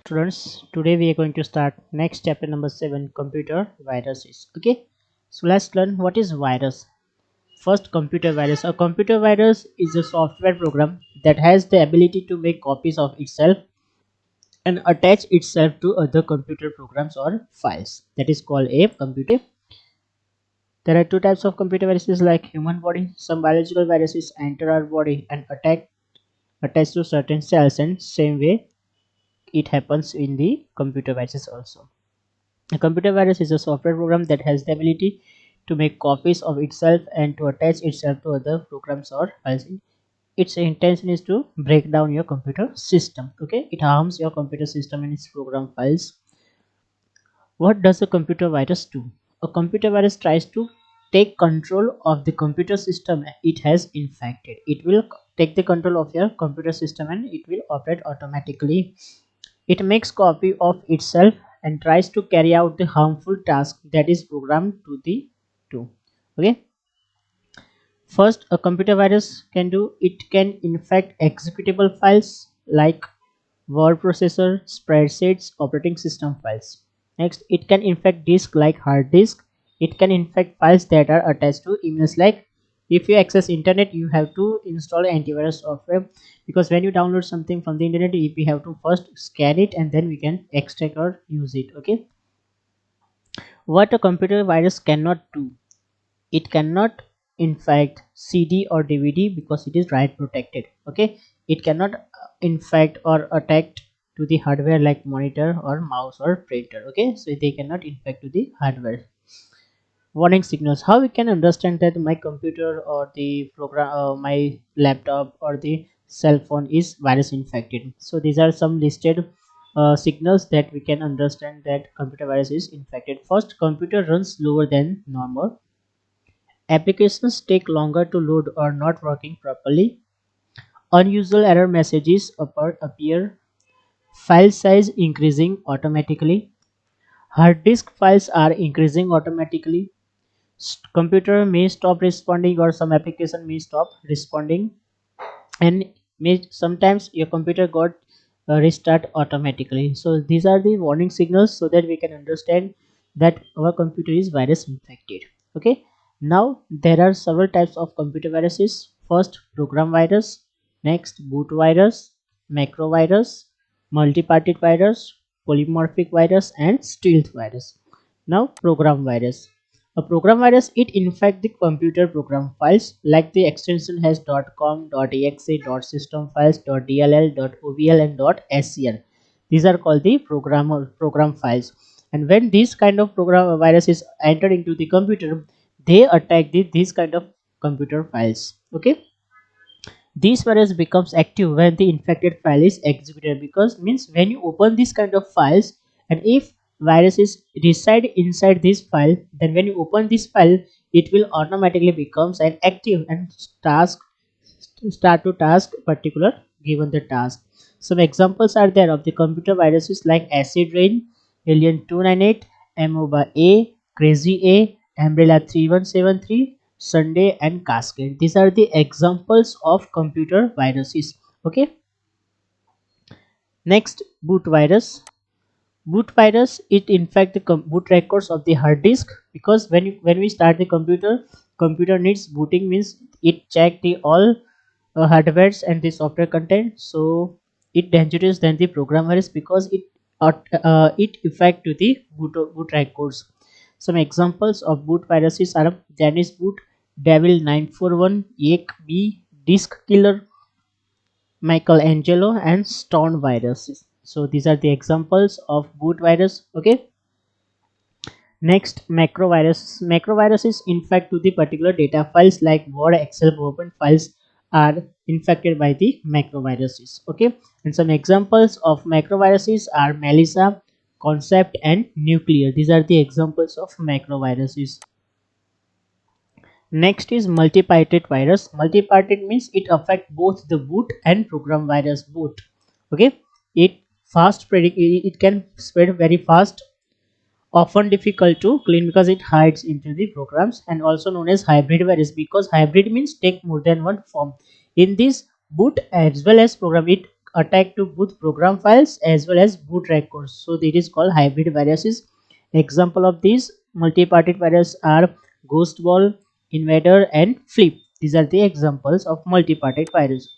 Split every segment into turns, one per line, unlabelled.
Students, today we are going to start next chapter number 7, computer viruses. Okay, so let's learn what is virus. First, computer virus. A computer virus is a software program that has the ability to make copies of itself and attach itself to other computer programs or files. That is called a computer. There are two types of computer viruses like human body. Some biological viruses enter our body and attach to certain cells, and same way it happens in the computer viruses also. A computer virus is a software program that has the ability to make copies of itself and to attach itself to other programs or files. Its intention is to break down your computer system. Okay, it harms your computer system and its program files. What does a computer virus do? A computer virus tries to take control of the computer system it has infected. It will take the control of your computer system and it will operate automatically. It makes copy of itself and tries to carry out the harmful task that is programmed to the do. Okay. First, a computer virus can do it can infect executable files like word processor, spreadsheets, operating system files. Next, it can infect disk like hard disk. It can infect files that are attached to emails like if you access internet you have to install antivirus software, because when you download something from the internet we have to first scan it and then we can extract or use it. Okay, what a computer virus cannot do, it cannot infect CD or DVD because it is write protected. Okay, it cannot infect or attack to the hardware like monitor or mouse or printer. Okay, so they cannot infect to the hardware. Warning signals: how we can understand that my computer or the program, my laptop or the cell phone is virus infected? So these are some listed signals that we can understand that computer virus is infected. First, computer runs slower than normal. Applications take longer to load or not working properly. Unusual error messages appear. File size increasing automatically. Hard disk files are increasing automatically. Computer may stop responding or some application may stop responding, and may sometimes your computer got restart automatically. So these are the warning signals so that we can understand that our computer is virus infected. Okay, now there are several types of computer viruses. First, program virus. Next, boot virus, macro virus, multi-party virus, polymorphic virus, and stealth virus. Now, program virus. A program virus, it infects the computer program files like the extension has .com, .exe, .system files, .dll, .ovl, and .scl. These are called the program files. And when this kind of program viruses enter into the computer, they attack these kind of computer files. Okay, this virus becomes active when the infected file is executed, because means when you open this kind of files and if viruses reside inside this file, then when you open this file it will automatically becomes an active and start to task particular given the task. Some examples are there of the computer viruses like acid rain, alien 298, amoeba a, crazy a, umbrella 3173, sunday, and cascade. These are the examples of computer viruses. Okay, next, boot virus. Boot virus, it infect the boot records of the hard disk, because when we start the computer needs booting, means it check the all hardwares and the software content. So it dangerous than the program virus because it affect to the boot records. Some examples of boot viruses are Janice boot, devil 941, yak b, disk killer, Michelangelo, and Stone viruses. So these are the examples of boot virus. Okay. Next, macrovirus. Macroviruses infect to the particular data files like Word, Excel, PowerPoint files are infected by the macroviruses. Okay, and some examples of macroviruses are Melissa, Concept, and Nuclear. These are the examples of macroviruses. Next is multi-parted virus. Multi-parted means it affects both the boot and program virus both. Okay, it can spread very fast, often difficult to clean because it hides into the programs, and also known as hybrid virus because hybrid means take more than one form. In this boot as well as program, it attack to both program files as well as boot records. So it is called hybrid viruses. Example of these multi-party viruses are Ghostball, Invader, and Flip. These are the examples of multi-party virus.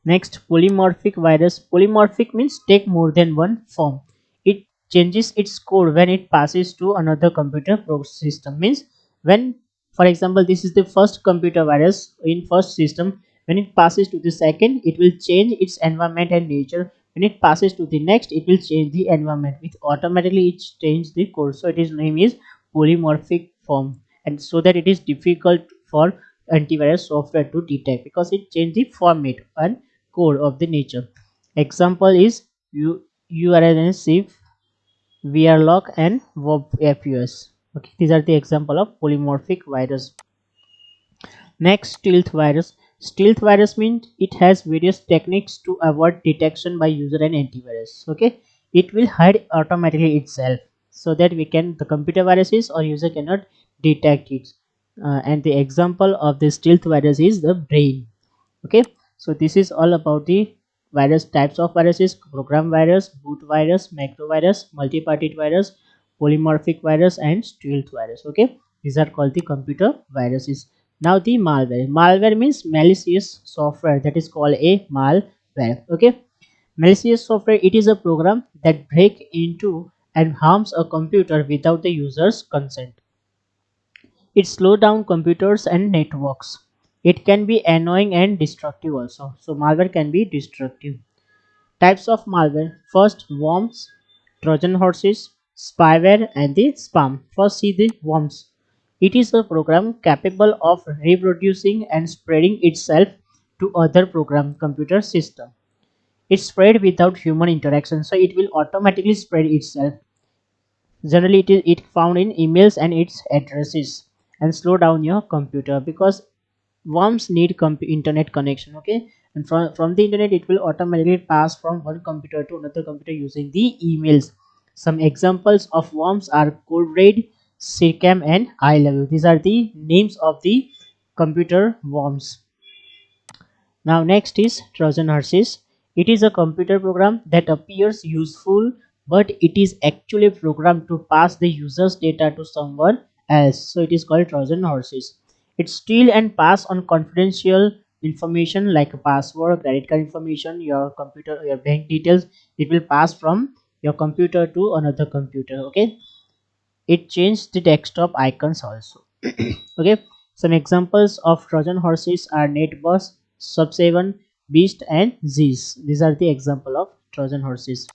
Next, polymorphic virus. Polymorphic means take more than one form. It changes its code when it passes to another computer system. Means when, for example, this is the first computer virus in first system. When it passes to the second, it will change its environment and nature. When it passes to the next, it will change the environment. With automatically it change the code. So it is name is polymorphic form, and so that it is difficult for antivirus software to detect because it change the format and code of the nature. Example is URNSIF, VRLock, and WebFUS. Okay, these are the example of polymorphic virus. Next, stealth virus. Stealth virus means it has various techniques to avoid detection by user and antivirus. Okay, it will hide automatically itself so that we can the computer viruses or user cannot detect it. And the example of the stealth virus is the brain. Okay, so this is all about the virus types of viruses: program virus, boot virus, macro virus, multi-party virus, polymorphic virus, and stealth virus. Okay, these are called the computer viruses. Now the malware means malicious software, that is called a malware. Okay, malicious software, it is a program that break into and harms a computer without the user's consent. It slows down computers and networks. It can be annoying and destructive also. So malware can be destructive. Types of malware: first, worms, Trojan horses, spyware, and the spam. First, see the worms. It is a program capable of reproducing and spreading itself to other program computer system. It spread without human interaction, so it will automatically spread itself. Generally it found in emails and its addresses, and slow down your computer because worms need internet connection. Okay, and from the internet it will automatically pass from one computer to another computer using the emails. Some examples of worms are Code Red, Sircam, and I Love You. These are the names of the computer worms. Now next is Trojan horses. It is a computer program that appears useful, but it is actually programmed to pass the user's data to someone else. So it is called Trojan horses. It steal and pass on confidential information like a password, credit card information, your computer, your bank details. It will pass from your computer to another computer. Okay, it changed the desktop icons also. Okay, some examples of Trojan horses are NetBus, Sub7, Beast, and Z's. These are the example of Trojan horses.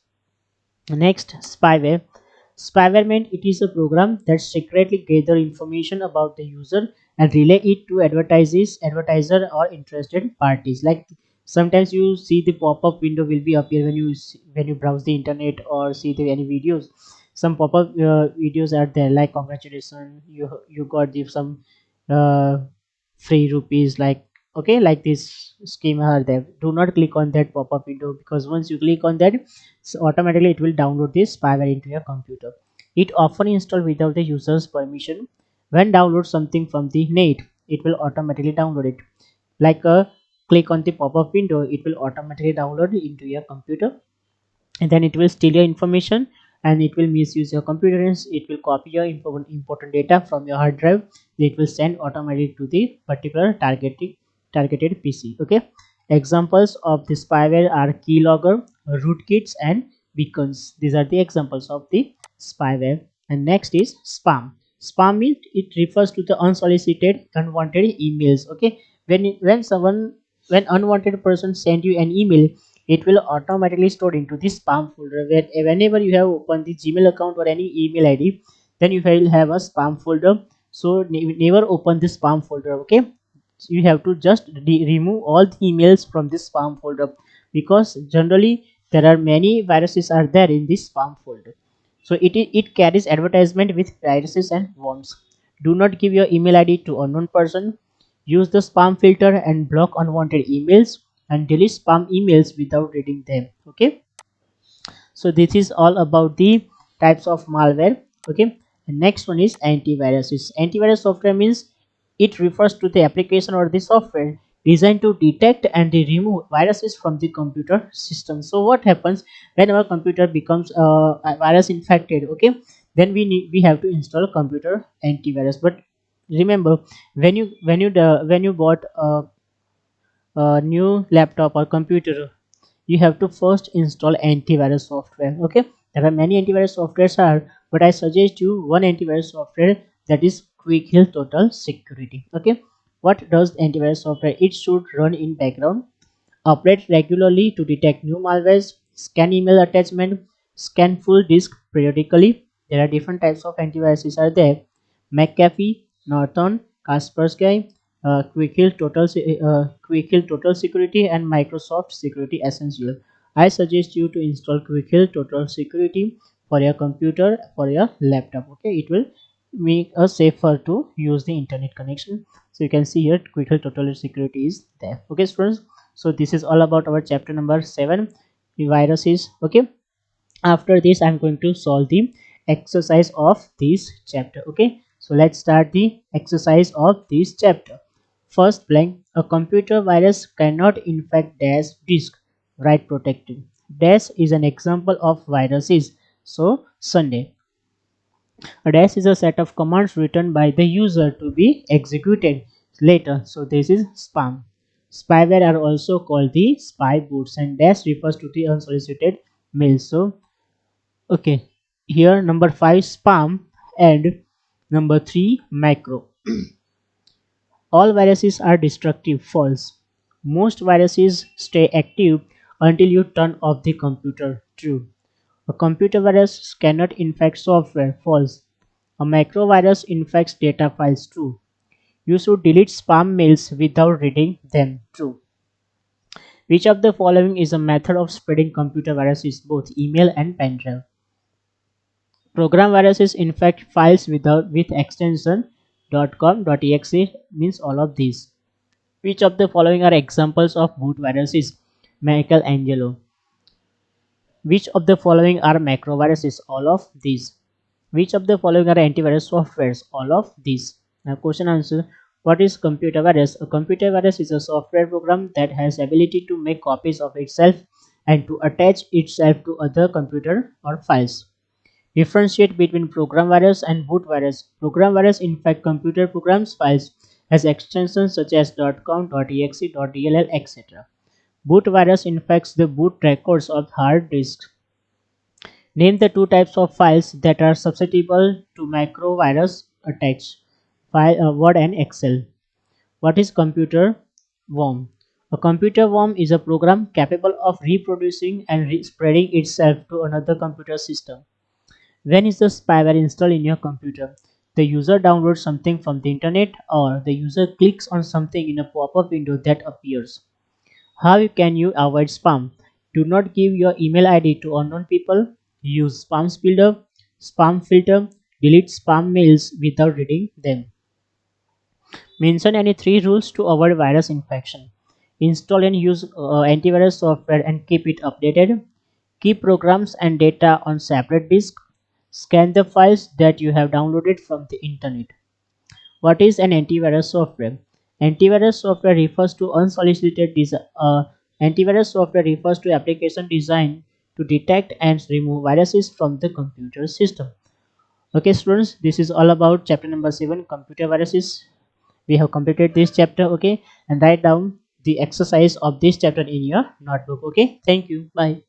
Next, spyware. Spyware means it is a program that secretly gather information about the user and relay it to advertiser or interested parties. Like sometimes you see the pop-up window will be appear when when you browse the internet or see any videos. Some pop-up videos are there like congratulations, you got the some uh, free rupees, like okay, like this scheme are there. Do not click on that pop-up window because once you click on that, so automatically it will download this spyware into your computer. It often installed without the user's permission. When download something from the net, it will automatically download it. Like a click on the pop-up window, it will automatically download it into your computer, and then it will steal your information and it will misuse your computer, and it will copy your important data from your hard drive. It will send automatically to the particular targeted PC. Okay, examples of the spyware are keylogger, rootkits, and beacons. These are the examples of the spyware. And next is spam. Spam means it refers to the unsolicited unwanted emails. Okay, when unwanted person send you an email, it will automatically store into the spam folder, where whenever you have opened the Gmail account or any email ID, then you will have a spam folder. So never open this spam folder. Okay, you have to just remove all the emails from this spam folder, because generally there are many viruses are there in this spam folder. So it carries advertisement with viruses and worms. Do not give your email ID to unknown person. Use the spam filter and block unwanted emails, and delete spam emails without reading them. Okay, so this is all about the types of malware. Okay, the next one is antivirus. Antivirus software means it refers to the application or the software designed to detect and remove viruses from the computer system. So what happens when our computer becomes a virus infected? Okay, then we have to install computer antivirus. But remember, when you bought a new laptop or computer, you have to first install antivirus software. Okay, there are many antivirus softwares are, but I suggest you one antivirus software, that is Quick Heal Total Security. Okay, what does antivirus software? It should run in background, operate regularly to detect new malwares, scan email attachment, scan full disk periodically. There are different types of antiviruses are there: McAfee, Norton, Kaspersky, Quick Heal Total Security, and Microsoft Security Essential. I suggest you to install Quick Heal Total Security for your computer, for your laptop. Okay, it will make us safer to use the internet connection. So you can see here Quick Heal Total Security is there. Okay, students. So this is all about our chapter number 7, the viruses. Okay, after this I'm going to solve the exercise of this chapter. Okay, so let's start the exercise of this chapter. First blank: a computer virus cannot infect dash disk, write protected. Dash is an example of viruses. So Sunday. A dash is a set of commands written by the user to be executed later. So this is spam. Spyware are also called the spy boots, and dash refers to the unsolicited mails. So okay, here number 5 spam, and number 3 macro. All viruses are destructive, false. Most viruses stay active until you turn off the computer, true. A computer virus cannot infect software, false. A macro virus infects data files, true. You should delete spam mails without reading them, true. Which of the following is a method of spreading computer viruses, both email and pendrive? Program viruses infect files with extension .com.exe, means all of these. Which of the following are examples of boot viruses? Michelangelo. Which of the following are macro viruses? All of these. Which of the following are antivirus softwares? All of these. Now question answer. What is computer virus? A computer virus is a software program that has ability to make copies of itself and to attach itself to other computer or files. Differentiate between program virus and boot virus. Program virus infect computer programs files has extensions such as .com, .exe, .dll, etc. Boot virus infects the boot records of hard disks. Name the two types of files that are susceptible to macro virus attacks. Word and Excel. What is computer worm? A computer worm is a program capable of reproducing and spreading itself to another computer system. When is the spyware installed in your computer? The user downloads something from the internet, or the user clicks on something in a pop-up window that appears. How can you avoid spam? Do not give your email ID to unknown people. Use spam filter, delete spam mails without reading them. Mention any 3 rules to avoid virus infection. Install and use antivirus software and keep it updated. Keep programs and data on separate disk. Scan the files that you have downloaded from the internet. What is an antivirus software? Antivirus software refers to antivirus software refers to application designed to detect and remove viruses from the computer system. Okay, students, this is all about chapter number 7, computer viruses. We have completed this chapter. Okay, and write down the exercise of this chapter in your notebook. Okay, thank you. Bye.